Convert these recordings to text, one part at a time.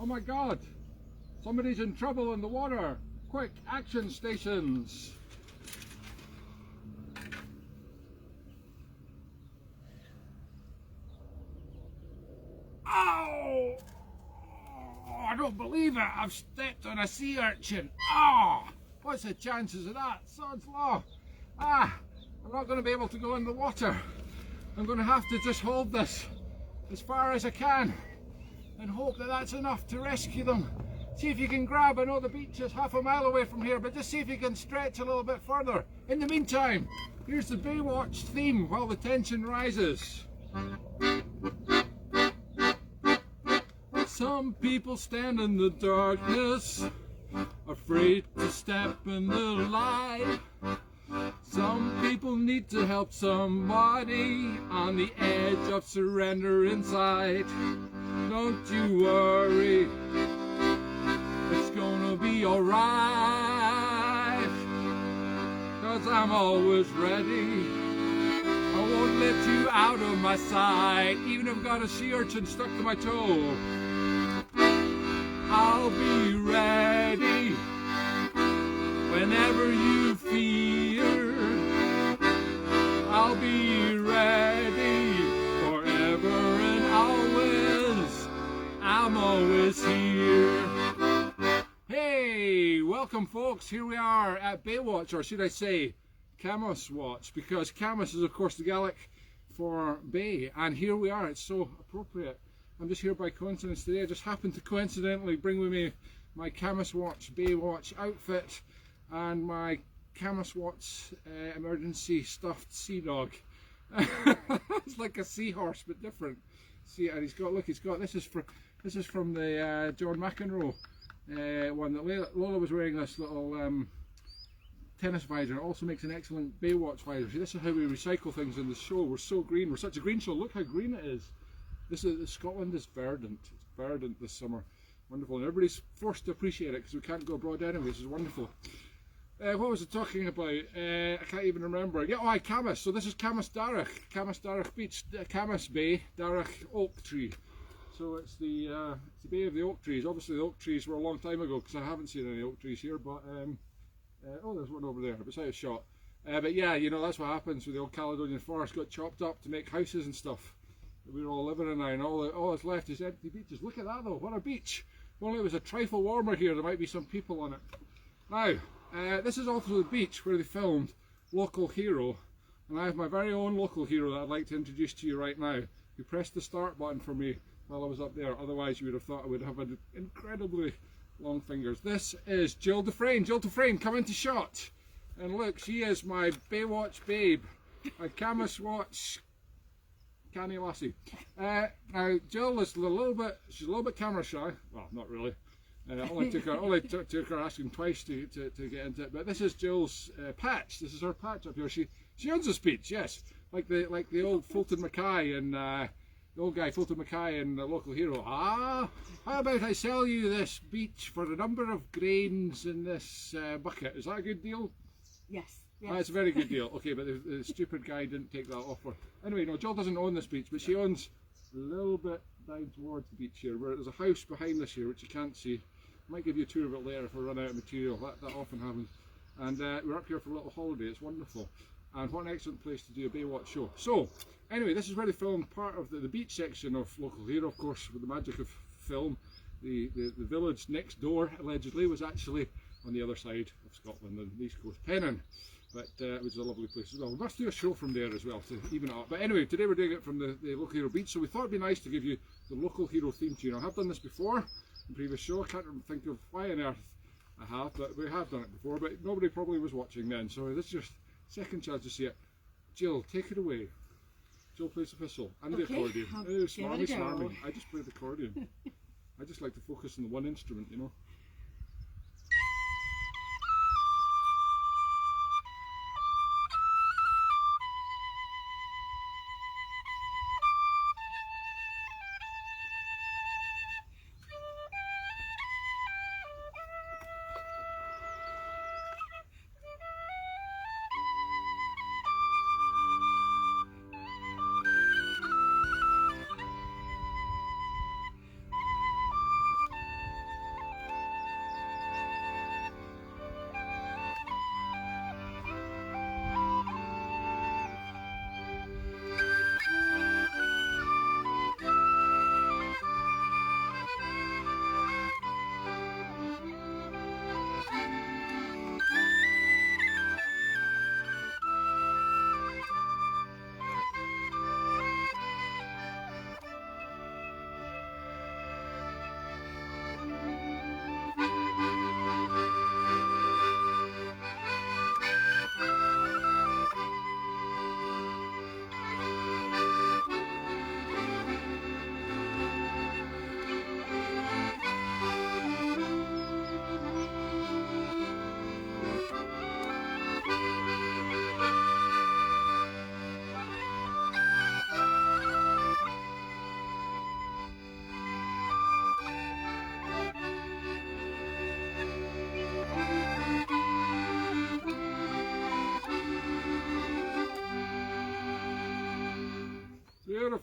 Oh my God! Somebody's in trouble in the water! Quick, action stations! Ow! Oh, I don't believe it! I've stepped on a sea urchin! Oh! What's the chances of that? Sod's law! I'm not going to be able to go in the water. I'm going to have to just hold this as far as I can and hope that that's enough to rescue them. See if you can grab. I know the beach is half a mile away from here, but just see if you can stretch a little bit further. In the meantime, here's the Baywatch theme while the tension rises. Some people stand in the darkness, afraid to step in the light. Some people need to help somebody on the edge of surrender inside. Don't you worry, it's gonna be alright, 'cause I'm always ready. I won't let you out of my sight, even if I've got a sea urchin stuck to my toe. I'll be ready whenever you fear. I'll be ready forever and always. I'm always here. Hey, welcome folks. Here we are at Baywatch, or should I say Camuswatch, because Camus is of course the Gaelic for bay, and here we are. It's so appropriate. I'm just here by coincidence today. I just happened to coincidentally bring with me my Camuswatch Baywatch outfit and my Camuswatch emergency stuffed sea dog. It's like a seahorse but different. See, and he's got, look, he's got, this is from the John McEnroe one that Lola was wearing. This little tennis visor. It also makes an excellent Baywatch visor. See, this is how we recycle things in the show. We're so green. We're such a green show. Look how green it is. Scotland is verdant. It's verdant this summer. Wonderful, and everybody's forced to appreciate it because we can't go abroad anyway. This is wonderful. What was I talking about? I can't even remember. Yeah, Camus. So this is Camusdarach Beach, Camus Bay, Darach Oak Tree. So it's the Bay of the Oak Trees. Obviously the oak trees were a long time ago because I haven't seen any oak trees here, but oh, there's one over there, but it's out of shot. But yeah, you know, that's what happens with the old Caledonian forest. Got chopped up to make houses and stuff that we were all living in now, and all that's left is empty beaches. Look at that though, what a beach. If only it was a trifle warmer here, there might be some people on it. Now, this is also the beach where they filmed Local Hero, and I have my very own local hero that I'd like to introduce to you right now, who pressed the start button for me while I was up there. Otherwise you would have thought I would have had incredibly long fingers. This is Jill Dufresne. Jill Dufresne, come into shot. And look, she is my Baywatch babe, my Camuswatch canny lassie. Now Jill is she's a little bit camera shy. Well, not really. Only took her asking twice to get into it. But this is Jill's patch. This is her patch up here. She owns a speech, yes, like the old Fulton Mackay and the old guy Fulton Mackay and the Local Hero. How about I sell you this beach for the number of grains in this bucket? Is that a good deal? Yes. It's a very good deal. Okay, but the stupid guy didn't take that offer. Anyway, no, Jill doesn't own this beach, but she owns a little bit down towards the beach here, where there's a house behind us here which you can't see. I might give you a tour of it later if I run out of material. That often happens. And we're up here for a little holiday. It's wonderful. And what an excellent place to do a Baywatch show. So, anyway, this is where they filmed part of the beach section of Local Hero, of course, with the magic of film. The village next door, allegedly, was actually on the other side of Scotland, on the east coast, Pennon. But it was a lovely place as well. We must do a show from there as well to even it up. But anyway, today we're doing it from the Local Hero Beach, so we thought it'd be nice to give you the Local Hero theme tune. I have done this before in the previous show. I can't think of why on earth I have, but we have done it before, but nobody probably was watching then, so this is just second chance to see it. Jill, take it away. Jill plays the whistle and the accordion. Oh, smarmy. I just play the accordion. I just like to focus on the one instrument, you know.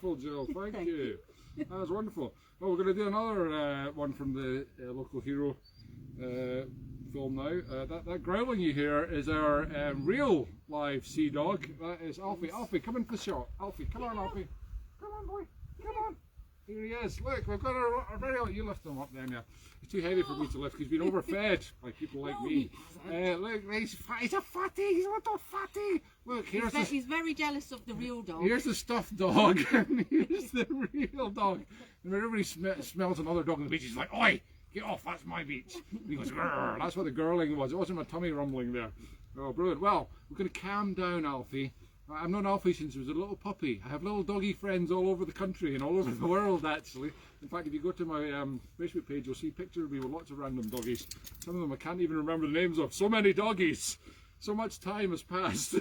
wonderful, Jill. Thank you. That was wonderful. Well, we're going to do another one from the local hero film now. That growling you hear is our real live sea dog. That is Alfie. Alfie, come into the shot. Alfie, come on, Alfie. Come on, boy. Come on. Here he is. Look, we've got our very own. You lift him up then, yeah. He's too heavy for me to lift because he's been overfed by people like me. Look, he's a fatty. He's a little fatty. Look, he's very jealous of the real dog. Here's the stuffed dog, and here's the real dog. And when everybody smells another dog on the beach, he's like, "Oi, get off! That's my beach." And he goes, "Grrr." That's what the girling was. It wasn't my tummy rumbling there. Oh, brilliant. Well, we're going to calm down, Alfie. I've known Alfie since he was a little puppy. I have little doggy friends all over the country and all over the world, actually. In fact, if you go to my Facebook page, you'll see pictures of me with lots of random doggies. Some of them I can't even remember the names of. So many doggies. So much time has passed.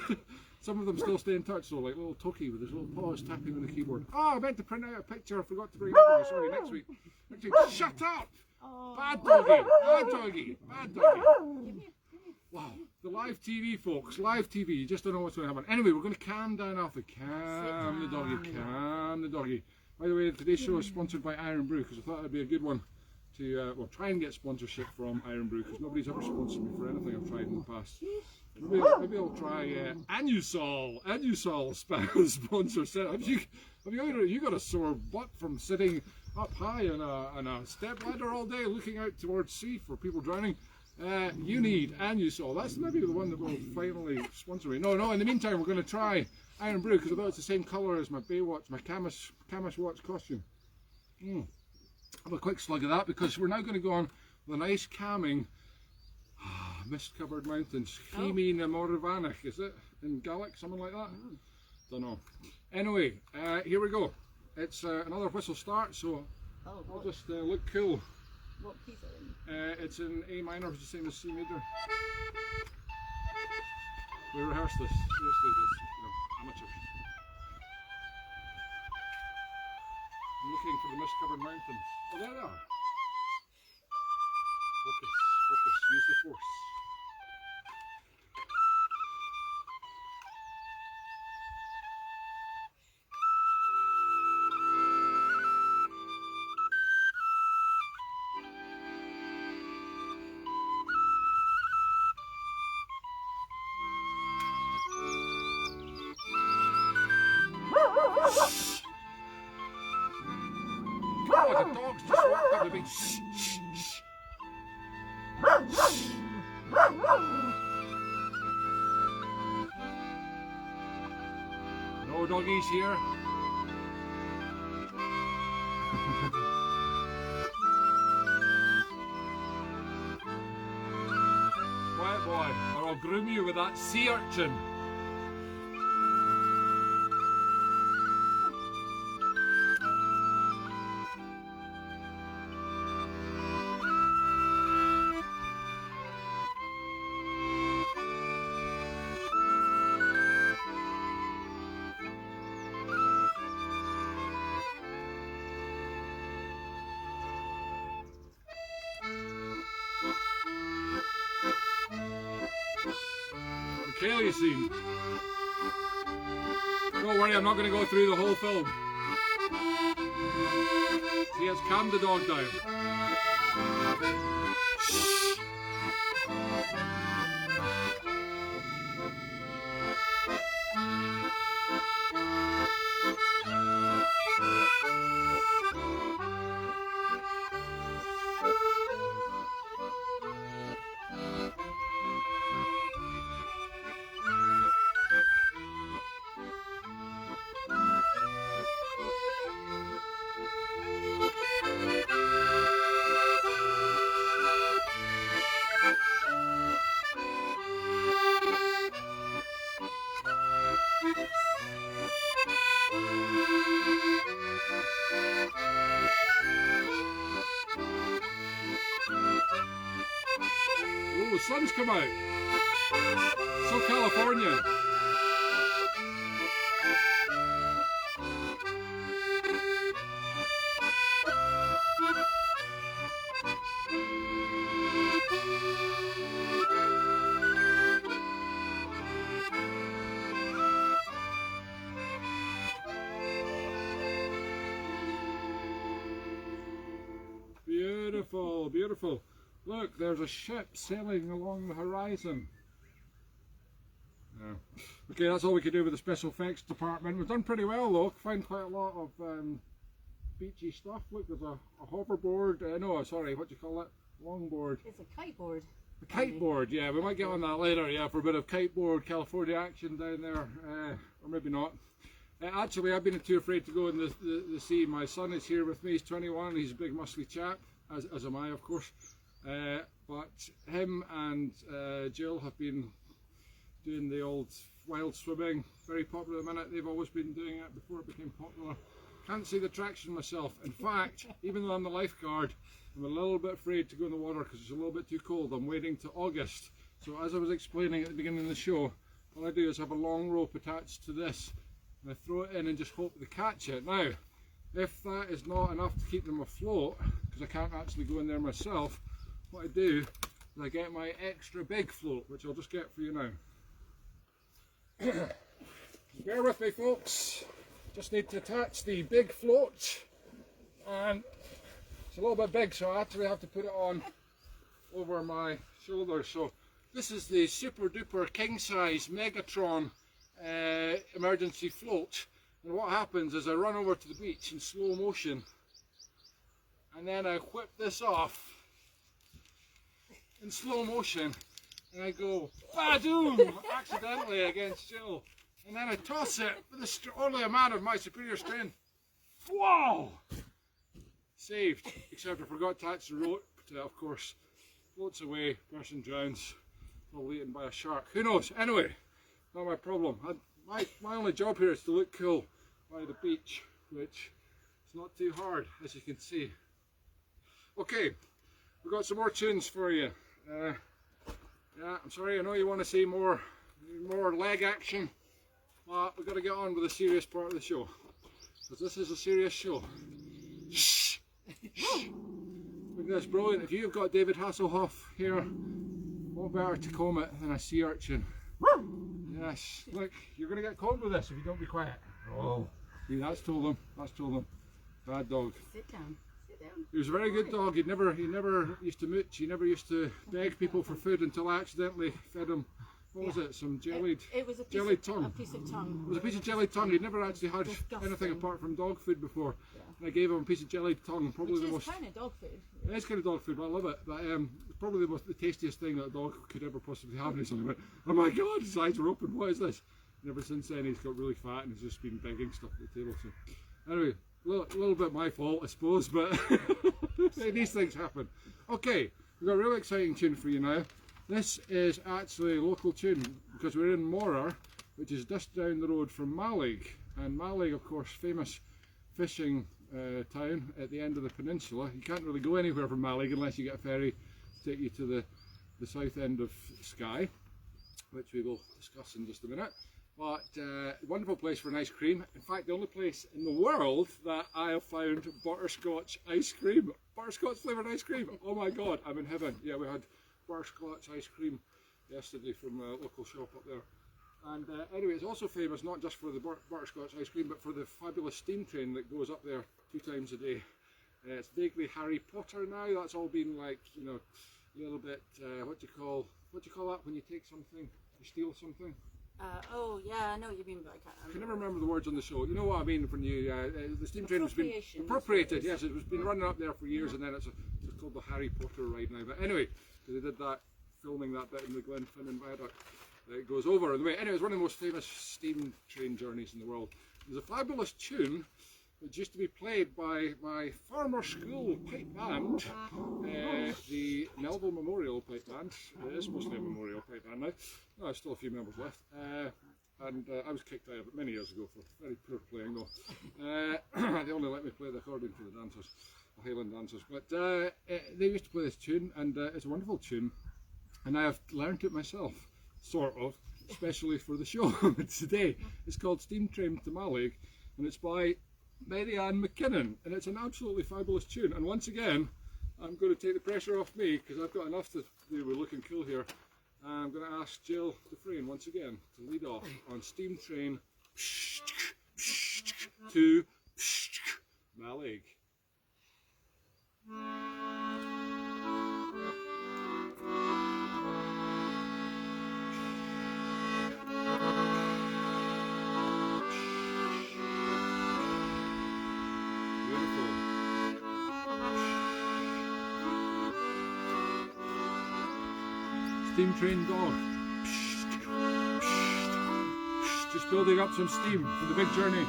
Some of them still stay in touch, though, like little Toki with his little paws tapping on the keyboard. Oh, I meant to print out a picture. I forgot to bring it with me. Sorry, next week. Shut up! Oh. Bad doggy! Bad doggy! Bad doggy! Wow, the live TV, folks, live TV, you just don't know what's going to happen. Anyway, we're going to calm down, Alfie. Calm the doggy, calm the doggy. By the way, today's show is sponsored by Iron Brew, because I thought that'd be a good one to, well, try and get sponsorship from Iron Brew, because nobody's ever sponsored me for anything I've tried in the past. Maybe I'll try Anusol sponsor. Have you got a sore butt from sitting up high on a step ladder all day, looking out towards sea for people drowning? You need Anusol. That's maybe the one that will finally sponsor me. No, in the meantime, we're going to try Iron Brew because I thought it's the same colour as my Baywatch, my Camuswatch costume. Have a quick slug of that because we're now going to go on the nice calming mist-covered mountains. Chimi na Moravanach, is it? In Gaelic, something like that? Don't know. Anyway, here we go. It's another whistle start, so I'll just look cool. What key is it in? It's in A minor, which is the same as C major. We rehearsed this. Seriously, this, amateurs. I'm looking for the mist-covered mountains. Oh, there they are. Focus, use the force. Oh, the dog's just walked up the beach. Shh. No doggies here. Quiet boy, or I'll groom you with that sea urchin. Kelly scene. Don't worry, I'm not going to go through the whole film. See, it's calmed the dog down. Shh. Oh, the sun's come out. So Californian. beautiful, beautiful. Look, there's a ship sailing along the horizon. Yeah. Okay, that's all we could do with the special effects department. We've done pretty well though. Found quite a lot of beachy stuff. Look, there's a hoverboard. No, sorry, what do you call it? Longboard. It's a kiteboard. A kiteboard, yeah. We might get on that later, yeah, for a bit of kiteboard California action down there, or maybe not. Actually, I've been too afraid to go in the sea. My son is here with me. He's 21. He's a big, muscly chap, as am I, of course. But him and Jill have been doing the old wild swimming, very popular at the minute. They've always been doing it before it became popular. Can't see the traction myself. In fact, even though I'm the lifeguard, I'm a little bit afraid to go in the water because it's a little bit too cold. I'm waiting to August. So as I was explaining at the beginning of the show, all I do is have a long rope attached to this and I throw it in and just hope they catch it. Now, if that is not enough to keep them afloat, because I can't actually go in there myself, what I do is I get my extra big float, which I'll just get for you now. Bear with me, folks. Just need to attach the big float, and it's a little bit big, so I actually have to put it on over my shoulders. So this is the super duper king size Megatron emergency float, and what happens is I run over to the beach in slow motion and then I whip this off in slow motion and I go badoom accidentally against Jill, and then I toss it with the only amount of my superior strength. Whoa! Saved, except I forgot to attach the rope to it, of course. Floats away, person drowns, probably eaten by a shark. Who knows? Anyway, not my problem. My only job here is to look cool by the beach, which is not too hard, as you can see. Okay, we've got some more tunes for you. Yeah, I'm sorry, I know you want to see more leg action, but we've got to get on with the serious part of the show, because this is a serious show. Shh! Shh! Look at this, brilliant. If you've got David Hasselhuff here, what better to comb it than a sea urchin? Yes, look, you're going to get combed with this if you don't be quiet. Oh, see, that's told him, bad dog. Sit down. He was a very good dog. He never used to mooch. He never used to beg people for food until I accidentally fed him. What was it? Some jellied. It was a piece jellied of, tongue. A piece of tongue. It was a piece of jellied tongue. He'd never actually had anything apart from dog food before. Yeah. And I gave him a piece of jellied tongue. Probably Which the is most. kind of dog food. It is kind of dog food, but I love it. But it's probably the tastiest thing that a dog could ever possibly have. And something. Oh my God, his eyes are open. What is this? And ever since then, he's got really fat and he's just been begging stuff at the table. So anyway, a little bit my fault, I suppose, but these things happen. Okay, we've got a really exciting tune for you now. This is actually a local tune because we're in Morar, which is just down the road from Malig. And Malig, of course, famous fishing town at the end of the peninsula. You can't really go anywhere from Malig unless you get a ferry to take you to the south end of Skye, which we will discuss in just a minute. But wonderful place for an ice cream. In fact, the only place in the world that I have found butterscotch ice cream. Butterscotch flavoured ice cream. Oh my God, I'm in heaven. Yeah, we had butterscotch ice cream yesterday from a local shop up there. And anyway, it's also famous not just for the butterscotch ice cream, but for the fabulous steam train that goes up there 2 times a day. It's vaguely Harry Potter now. That's all been like, you know, a little bit. What do you call that when you take something, you steal something? Oh yeah, I know what you mean, but I can never remember the words on the show. You know what I mean when you the steam train has been appropriated. Yes, it was been running up there for years, and then it's called the Harry Potter ride now. But anyway, they did that, filming that bit in the Glenfinnan Viaduct. It goes over the way. Anyway, it's one of the most famous steam train journeys in the world. There's a fabulous tune which used to be played by my former school pipe band, the Melville Memorial Pipe Band. It is mostly a memorial pipe band now. No, there's still a few members left. And I was kicked out of it many years ago for very poor playing though. They only let me play the accordion for the dancers, the Highland dancers. But they used to play this tune, and it's a wonderful tune. And I have learnt it myself, sort of, especially for the show today. It's called Steam Train to Malig, and it's by Mary Ann McKinnon, and it's an absolutely fabulous tune. And once again, I'm going to take the pressure off me because I've got enough to do with looking cool here. I'm going to ask Jill Dufresne once again to lead off on Steam Train to Malig. steam train dog. Just building up some steam for the big journey.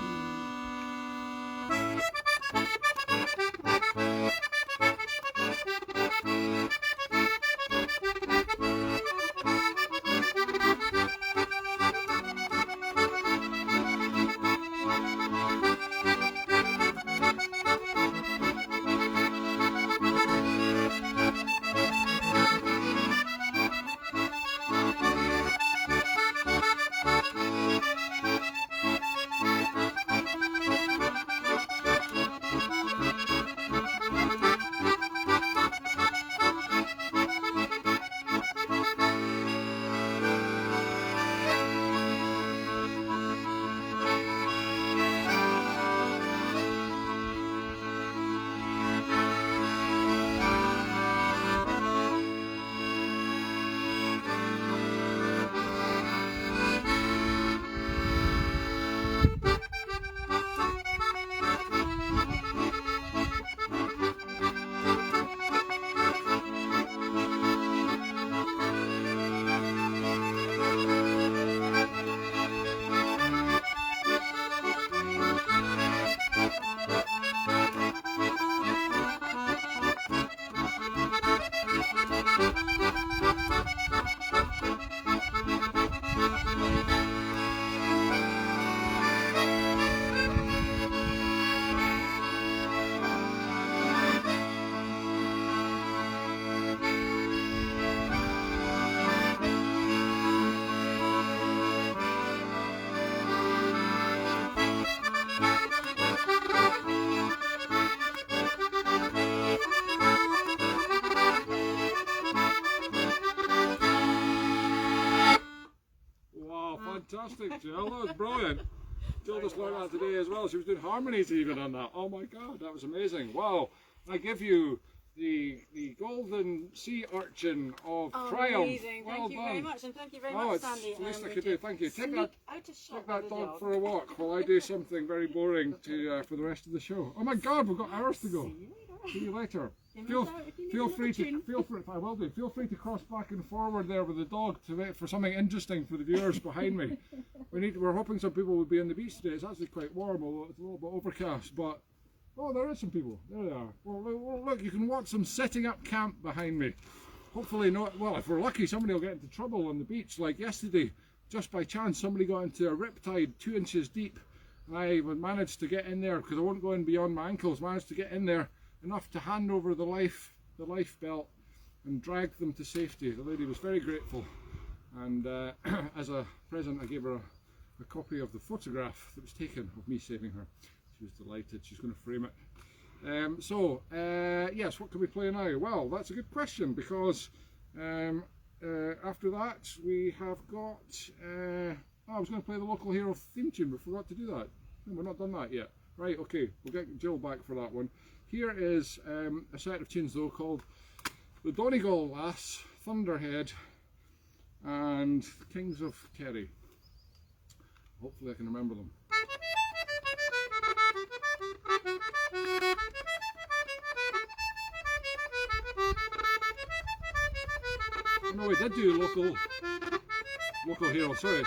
Fantastic, Jill. That was brilliant. Jill just learned that today as well. She was doing harmonies even on that. Oh my God, that was amazing. Wow. I give you the golden sea urchin of triumph. Amazing. Well Thank you done. very much, and thank you very much, Sandy. It's the least I could do. Thank you. Take that Dog dog for a walk while I do something very boring for the rest of the show. Oh my God, we've got hours to go. See you later. Feel free to cross back and forward there with the dog to wait for something interesting for the viewers behind me. We're hoping some people will be on the beach today. It's actually quite warm, although it's a little bit overcast. But oh, there is some people. There they are. Well, look, you can watch them setting up camp behind me. Hopefully not. Well, if we're lucky, somebody will get into trouble on the beach, like yesterday. Just by chance, somebody got into a riptide 2 inches deep, and I managed to get in there because I wasn't going beyond my ankles. Managed to get in there enough to hand over the life belt and drag them to safety. The lady was very grateful, and as a present I gave her a copy of the photograph that was taken of me saving her. She was delighted. She's going to frame it. Yes, what can we play now? Well, that's a good question, because after that we have got I was going to play the local hero theme tune, but forgot to do that. No, we're not done that yet. Right, okay, we'll get Jill back for that one. Here is a set of tunes though called The Donegal Lass, Thunderhead, and Kings of Kerry. Hopefully I can remember them. Oh, no, we did do local hero, sorry.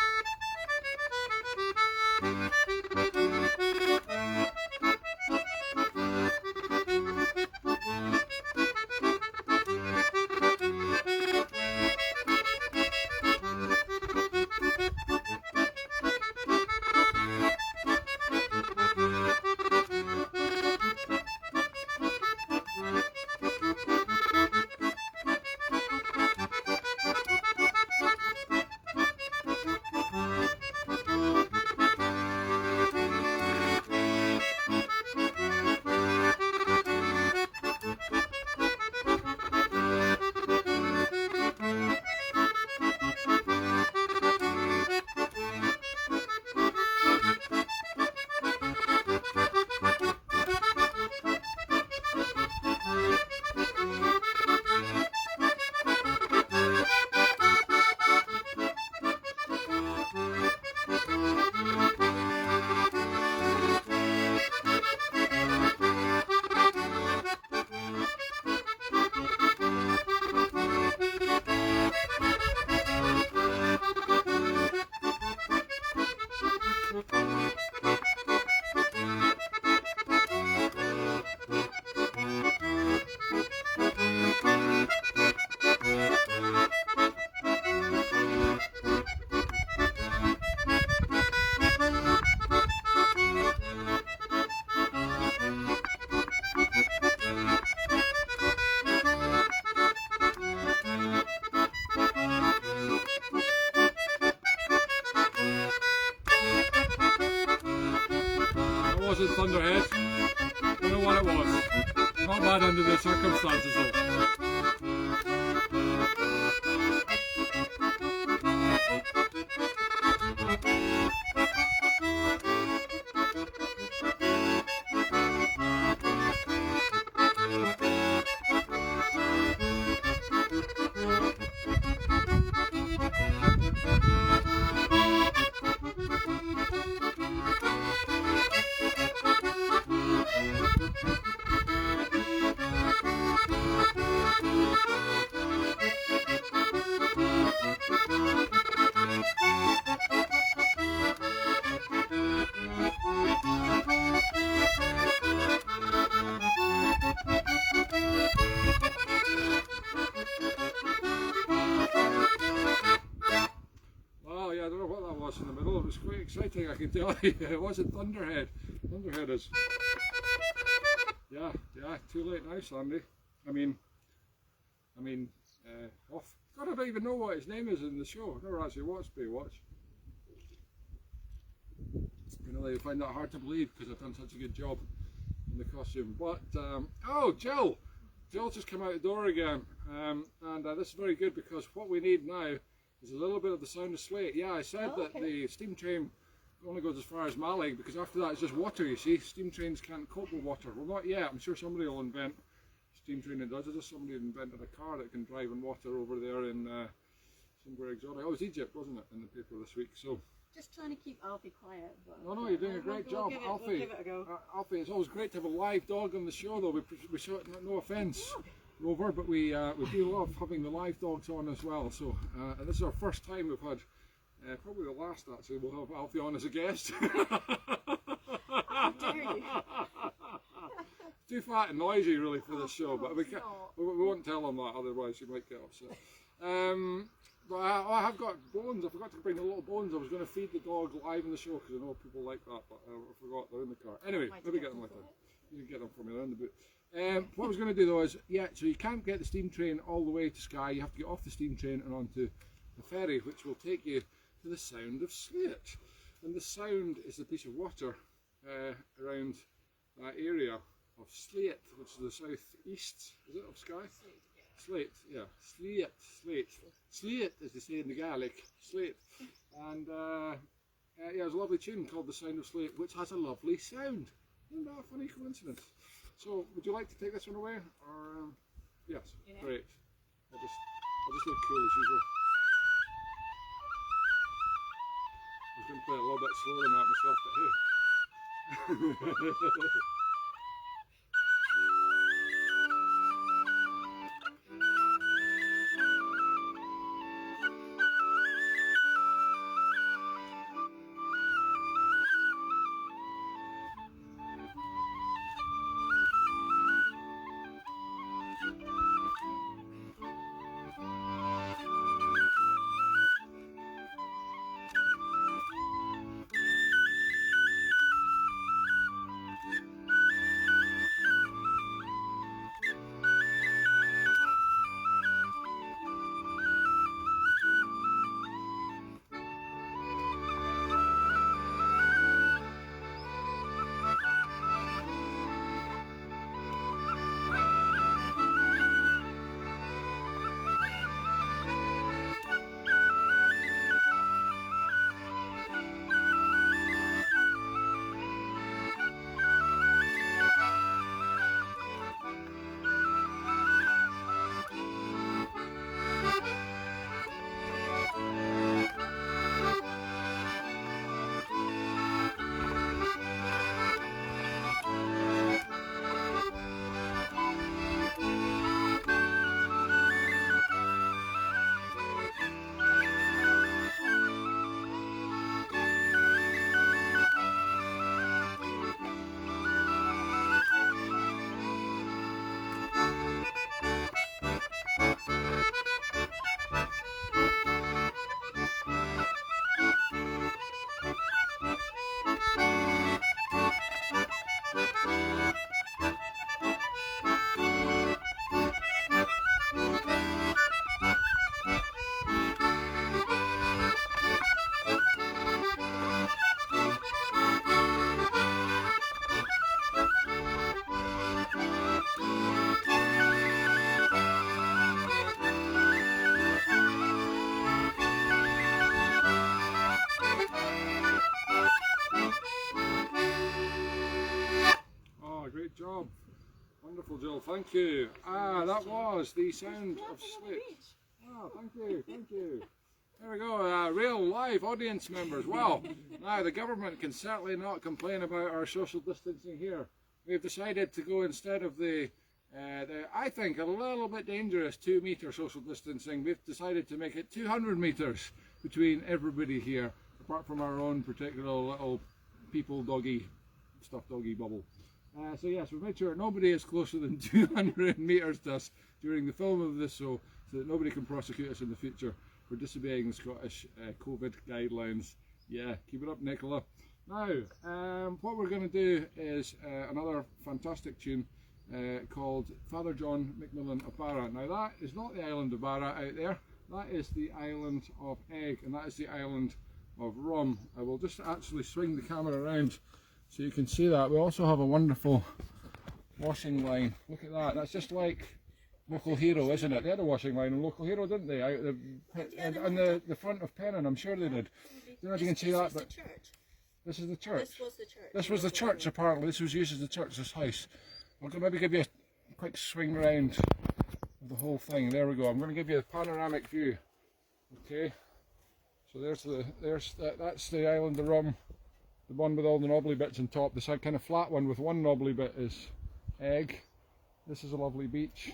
thunderhead. Don't know what it was. Not bad under the circumstances though. In the middle, it was quite exciting, I can tell you. It wasn't Thunderhead. Thunderhead is, yeah, too late now, Sandy. I mean, Huff. God, I don't even know what his name is in the show. I've never actually watched Baywatch. You know, they find that hard to believe because I've done such a good job in the costume. But, oh, Jill! Jill just came out the door again. And this is very good because what we need now is a little bit of the sound of slate. Yeah, I said that the steam train only goes as far as Malig because after that it's just water, you see. Steam trains can't cope with water. Well, not yet. I'm sure somebody will invent a steam train that does it. Just somebody invented a car that can drive in water over there in somewhere exotic. Oh, it was Egypt, wasn't it, in the paper this week? So just trying to keep Alfie quiet. But no, you're doing a great job, Alfie. We'll give it a go. Alfie, it's always great to have a live dog on the show, though. We show, no offence, Rover, but we do love having the live dogs on as well. So this is our first time we've had, probably the last actually, we'll have Alfie on as a guest. How dare you? Too fat and noisy really for this show, but we won't tell him that, otherwise he might get upset. But I have got bones. I forgot to bring the little bones. I was going to feed the dog live in the show because I know people like that, but I forgot they're in the car. Anyway, maybe get them later. You can get them for me, they're in the boot. What I was going to do though is, so you can't get the steam train all the way to Skye. You have to get off the steam train and onto the ferry, which will take you to the sound of slate. And the sound is a piece of water around that area of Slate, which is the southeast, is it, of Skye? Slate, yeah. Slate. Slate, as they say in the Gaelic. Slate. And yeah, there's a lovely tune called The Sound of Slate, which has a lovely sound. Isn't that a funny coincidence? So, would you like to take this one away? Or yes, great. I'll just look cool as usual. I was going to play it a little bit slower than that myself, but hey. beautiful, Jill. Thank you. Ah, that was the sound of slips. Ah, thank you, thank you. There we go, real live audience members. Well, now the government can certainly not complain about our social distancing here. We've decided to go instead of the I think a little bit dangerous 2 metre social distancing. We've decided to make it 200 metres between everybody here, apart from our own particular little people doggy, stuffed doggy bubble. So yes, we've made sure nobody is closer than 200 metres to us during the film of this show, so that nobody can prosecute us in the future for disobeying the Scottish COVID guidelines. Yeah, keep it up, Nicola. Now, what we're going to do is another fantastic tune called Father John Macmillan of Barra. Now that is not the island of Barra out there, that is the island of Egg, and that is the island of Rum. I will just actually swing the camera around so you can see that. We also have a wonderful washing line. Look at that, that's just like Local Hero, isn't it? They had a washing line in Local Hero, didn't they? Out on the front of Pennon, I'm sure they did. I don't know if you can see that, but this is the church. This was the church. This was the church, apparently. This was used as the church, this house. I'll maybe give you a quick swing round of the whole thing. There we go. I'm going to give you a panoramic view. Okay. So that's the island of Rum, the one with all the knobbly bits on top. This kind of flat one with one knobbly bit is Egg. This is a lovely beach.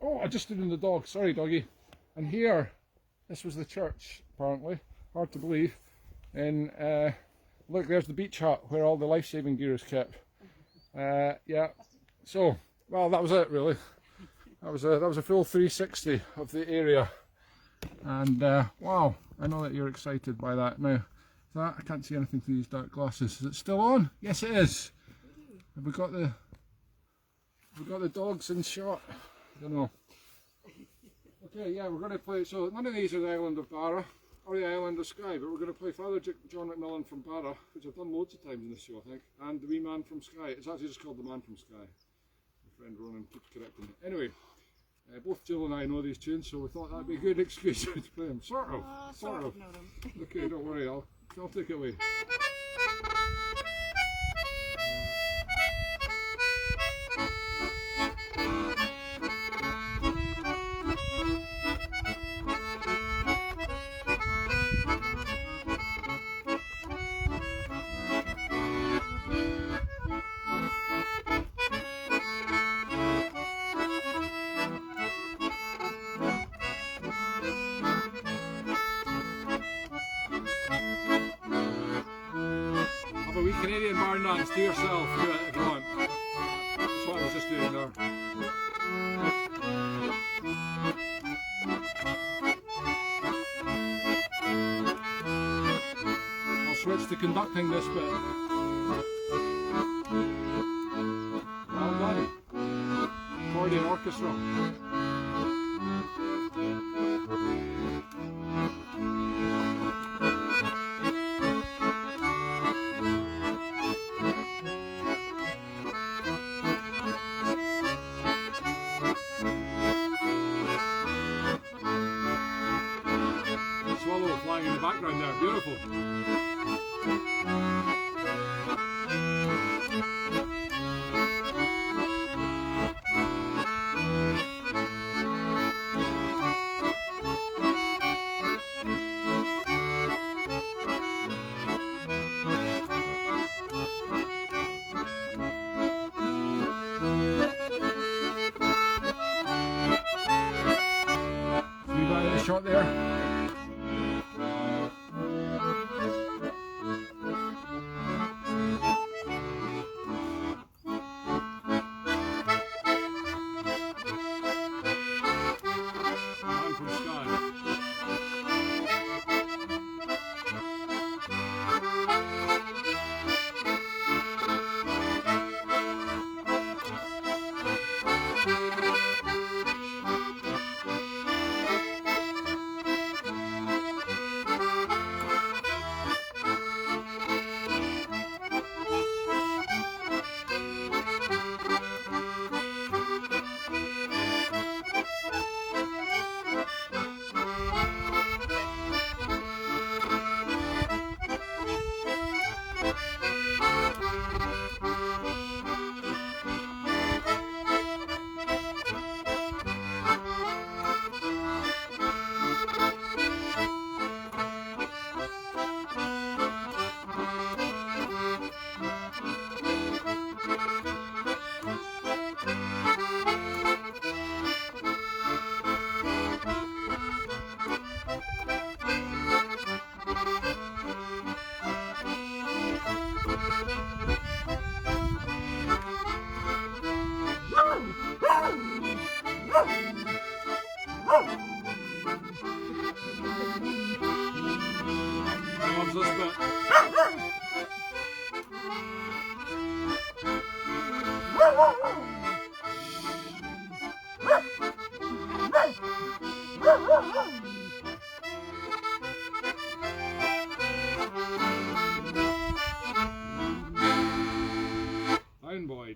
Oh, I just stood in the dog. Sorry, doggy. And here, this was the church, apparently. Hard to believe. And look, there's the beach hut where all the life-saving gear is kept. Yeah. So, well, that was it really. That was a full 360 of the area, and wow, I know that you're excited by that. Now, that I can't see anything through these dark glasses. Is it still on? Yes, it is. Have we got the dogs in shot? I don't know. Okay, yeah, we're going to play. So none of these are the island of Barra or the island of Skye, but we're going to play Father John Macmillan from Barra, which I've done loads of times in this show, I think, and the wee man from Skye. It's actually just called the man from Skye. My friend Ronan keeps correcting me. Anyway, both Jill and I know these tunes, so we thought that'd be a good excuse to play them. Sort of. Know them. Okay, don't worry, I'll take it away. Canadian bar nuts to yourself, do it if you want. That's what I was just doing there. I'll switch to conducting this bit. Well done. Accordion orchestra. Flying in the background there, beautiful. See that shot there? Loves this bit.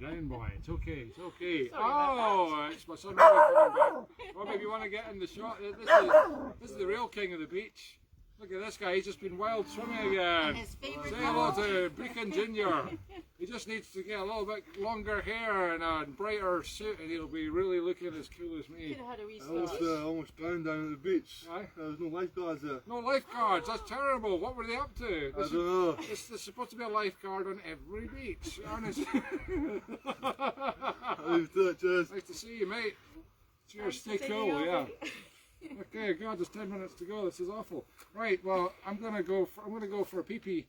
Down boy, it's okay, it's okay. Oh, it's my son Robbie coming back. Robbie, if you want to get in the shot, this is the real king of the beach. Look at this guy, he's just been wild swimming again. His favourite Say hello to Brechin Jr. He just needs to get a little bit longer hair and a brighter suit and he'll be really looking as cool as me. Could have had a wee I almost drowned down at the beach. Aye? There was no lifeguards there. No lifeguards, that's terrible. What were they up to? I don't know. There's supposed to be a lifeguard on every beach, honestly. I'll leave it, cheers. Nice to see you, mate. Cheers, stay cool, yeah. Okay, God, there's 10 minutes to go. This is awful. Right, well, I'm gonna go for a pee-pee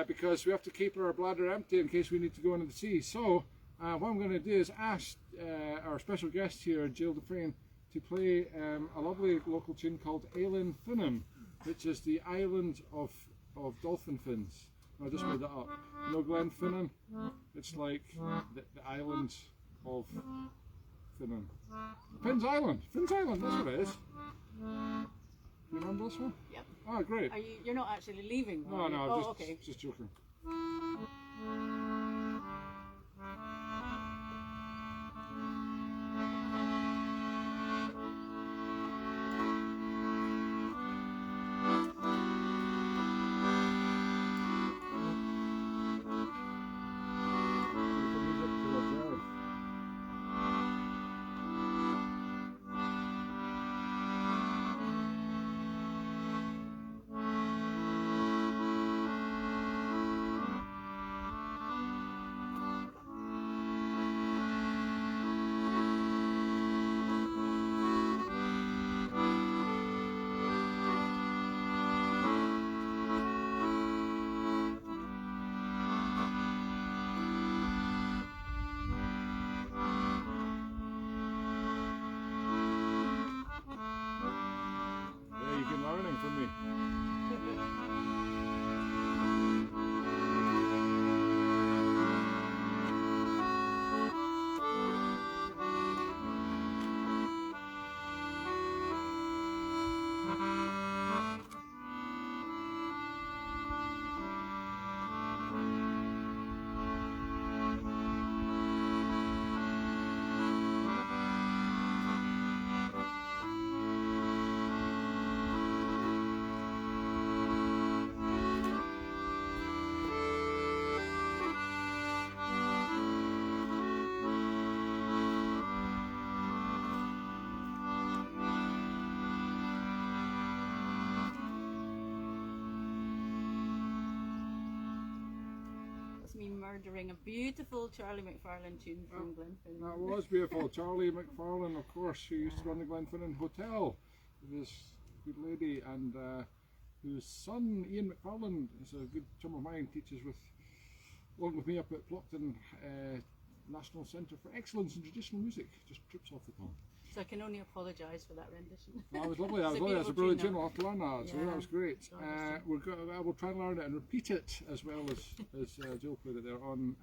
because we have to keep our bladder empty in case we need to go into the sea. So, what I'm going to do is ask our special guest here, Jill Dufresne, to play a lovely local tune called Eilean Finnan, which is the island of dolphin fins. I just made that up. You know Glen Finnan? It's like the island of Finnan. Finn's Island, that's what it is. You remember this one? Yep. Oh, great. You're not actually leaving? No, no, oh, just, okay. just joking. From me. Me murdering a beautiful Charlie McFarlane tune from Glenfinnan. That was beautiful. Charlie McFarlane, of course, who used to run the Glenfinnan Hotel with this good lady, and whose son Ian McFarlane is a good chum of mine, teaches along with me up at Plockton National Centre for Excellence in Traditional Music. Just trips off the tongue. So I can only apologise for that rendition. That was lovely. That was lovely. That's a brilliant tune. I'll have to learn that. So that was great. I will try and learn it and repeat it as well as Jill played it there on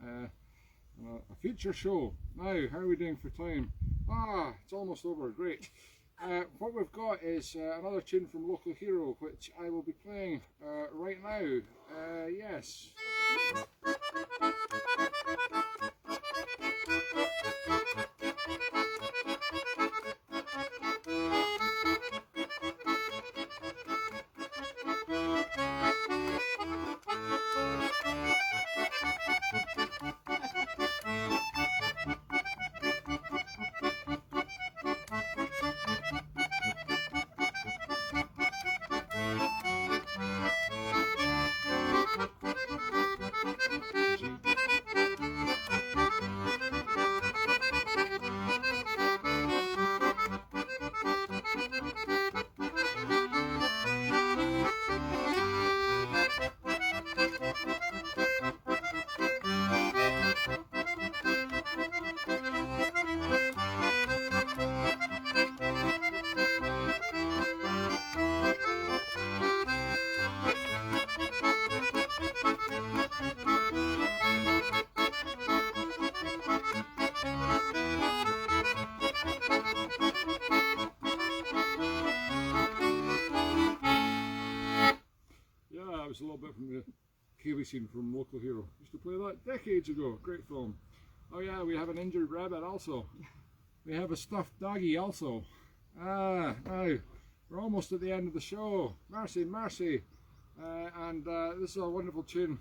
a future show. Now, how are we doing for time? It's almost over. Great. What we've got is another tune from Local Hero, which I will be playing right now. Yes. little bit from the Kiwi scene from Local Hero. Used to play that decades ago. Great film. Oh yeah, we have an injured rabbit also. We have a stuffed doggy also. Now we're almost at the end of the show. Mercy, mercy. This is a wonderful tune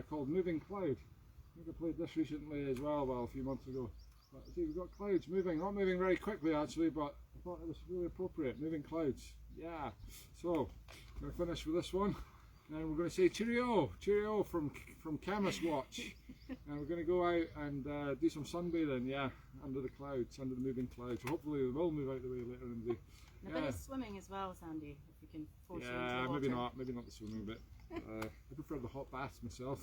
called Moving Cloud. I think I played this recently as well, a few months ago. But see, we've got clouds moving, not moving very quickly actually, but I thought it was really appropriate. Moving clouds, yeah. So we're going to finish with this one, and we're going to say cheerio, cheerio from Camuswatch, and we're going to go out and do some sunbathing, yeah, under the clouds, under the moving clouds. So hopefully we will move out the way later in the day. And a bit of swimming as well, Sandy, if you can force you into the water. maybe not the swimming bit. I prefer the hot baths myself.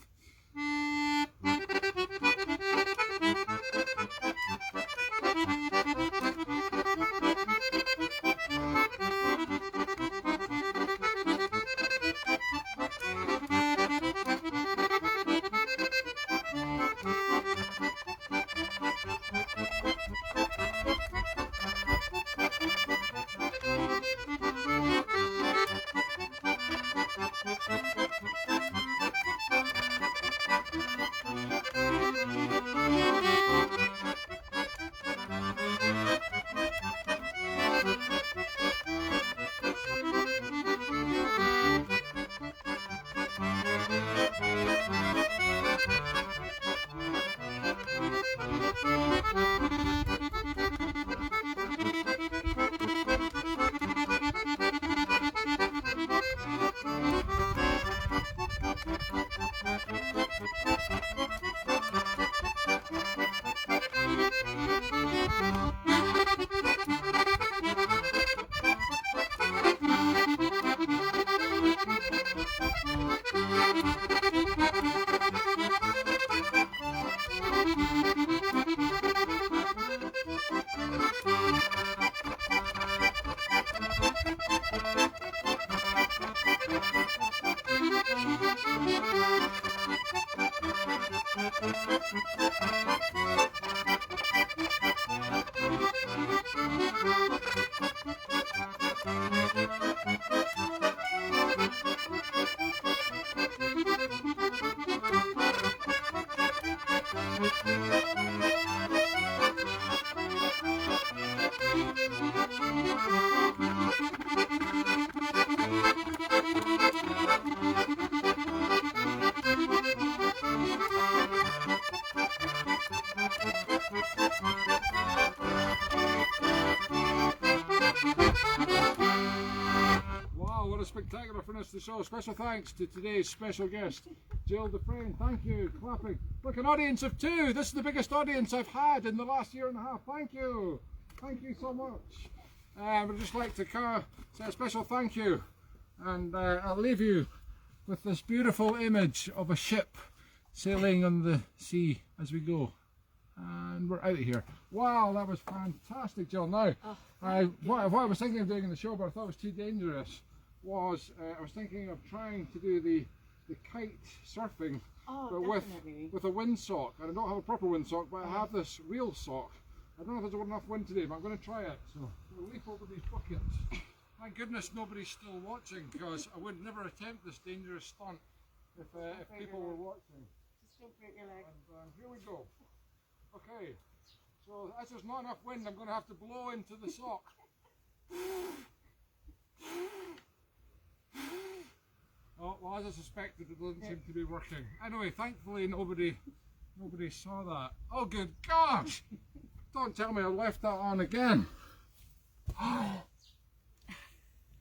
Spectacular finish to the show. Special thanks to today's special guest, Jill Dufresne. Thank you. Clapping. Look, an audience of 2. This is the biggest audience I've had in the last year and a half. Thank you. Thank you so much. I'd just like to say a special thank you. And I'll leave you with this beautiful image of a ship sailing on the sea as we go. And we're out of here. Wow, that was fantastic, Jill. Now, what I was thinking of doing in the show, but I thought it was too dangerous, was I was thinking of trying to do the kite surfing, but with a windsock. And I don't have a proper windsock, but I have this real sock. I don't know if there's enough wind today, but I'm going to try it. So we'll leap over these buckets. Thank goodness nobody's still watching, because I would never attempt this dangerous stunt if people were watching. Just don't break your leg. And here we go. Okay, so as there's not enough wind, I'm going to have to blow into the sock. Oh, well, as I suspected, it doesn't seem to be working. Anyway, thankfully nobody saw that. Oh, good gosh! Don't tell me I left that on again.